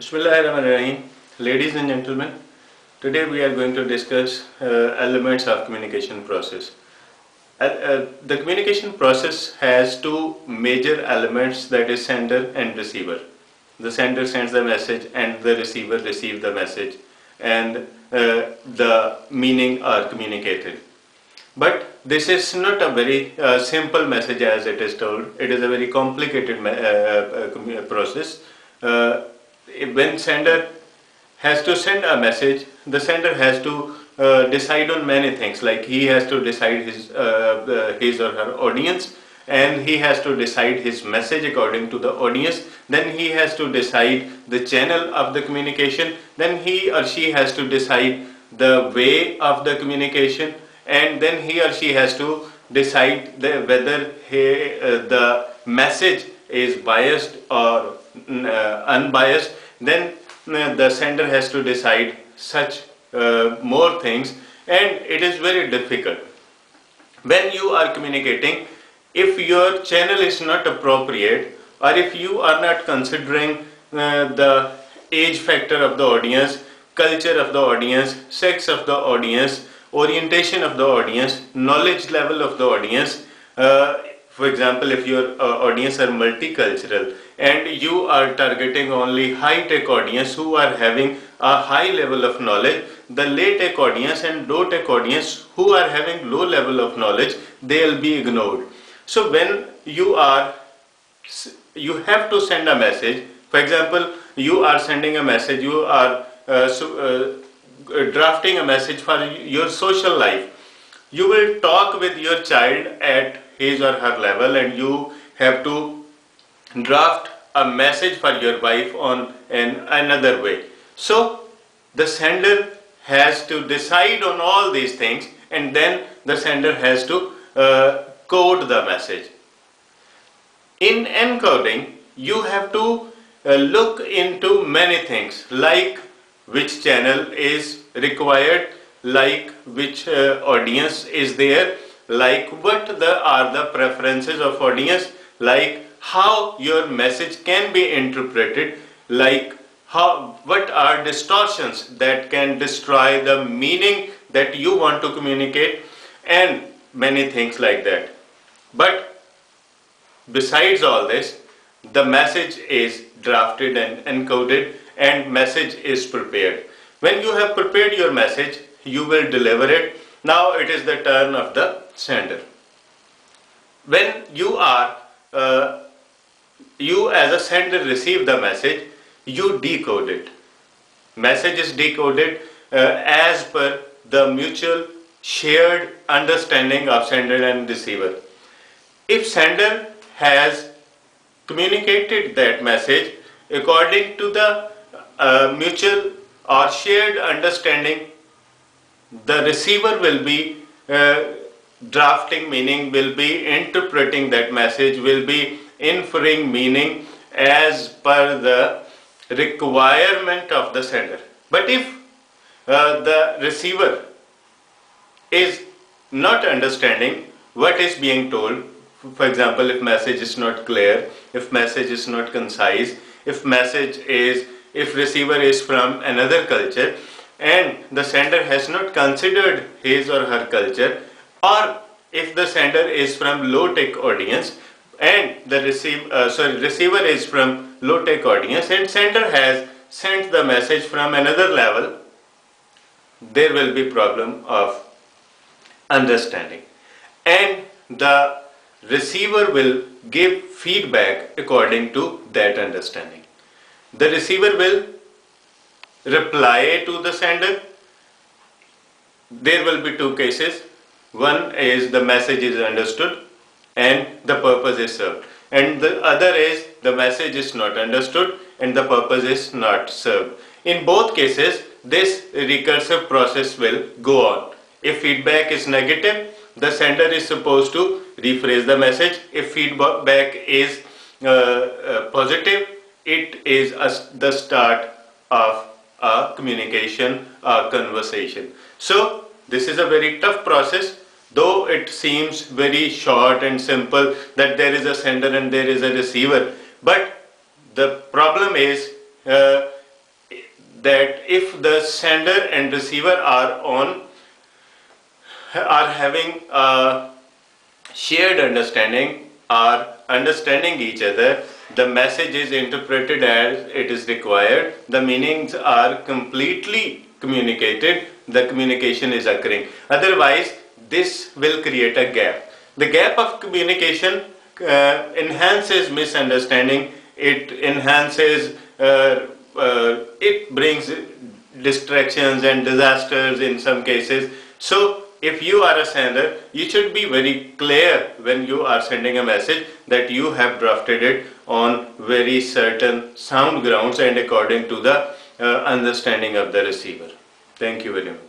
Bismillahirrahmanirrahim. Ladies and gentlemen, today we are going to discuss elements of communication process. The communication process has two major elements, that is sender and receiver. The sender sends the message and the receiver receives the message, and the meaning are communicated. But this is not a very simple message as it is told. It is a very complicated process. When sender has to send a message, the sender has to decide on many things. Like he has to decide his or her audience, and he has to decide his message according to the audience. Then he has to decide the channel of the communication. Then he or she has to decide the way of the communication, and then he or she has to decide whether the message is biased or unbiased. Then the sender has to decide such more things, and it is very difficult. When you are communicating, if your channel is not appropriate, or if you are not considering the age factor of the audience, culture of the audience, sex of the audience, orientation of the audience, knowledge level of the audience. For example, if your audience are multicultural and you are targeting only high-tech audience who are having a high level of knowledge, the lay-tech audience and low-tech audience who are having low level of knowledge, they will be ignored. So when you have to send a message. For example, you are sending a message, you are drafting a message for your social life. You will talk with your child at his or her level, and you have to draft a message for your wife on another way. So the sender has to decide on all these things, and then the sender has to code the message. In encoding, you have to look into many things, like which channel is required, like which audience is there, like what are the preferences of audience, like how your message can be interpreted, like what are distortions that can destroy the meaning that you want to communicate, and many things like that. But besides all this, the message is drafted and encoded, and message is prepared. When you have prepared your message, you will deliver it. Now it is the turn of the sender. When you as a sender receive the message, you decode it. Message is decoded as per the mutual shared understanding of sender and receiver. If sender has communicated that message according to the mutual or shared understanding, the receiver will be drafting meaning, will be interpreting that message, will be inferring meaning as per the requirement of the sender. But if the receiver is not understanding what is being told, for example, if message is not clear, if message is not concise, if receiver is from another culture and the sender has not considered his or her culture, or if the sender is from low-tech audience and the receiver is from low-tech audience and sender has sent the message from another level, there will be problem of understanding, and the receiver will give feedback according to that understanding. The receiver will reply to the sender. There will be two cases. One is the message is understood and the purpose is served, and the other is the message is not understood and the purpose is not served. In both cases, this recursive process will go on. If feedback is negative, the sender is supposed to rephrase the message. If feedback is positive, it is the start of a communication, a conversation. So this is a very tough process, though it seems very short and simple that there is a sender and there is a receiver. But the problem is that if the sender and receiver are having a shared understanding, are understanding each other, the message is interpreted as it is required, the meanings are completely communicated, the communication is occurring. Otherwise, this will create a gap. The gap of communication enhances misunderstanding, it enhances, it brings distractions and disasters in some cases. So if you are a sender, you should be very clear when you are sending a message that you have drafted it on very certain sound grounds and according to the understanding of the receiver. Thank you very much.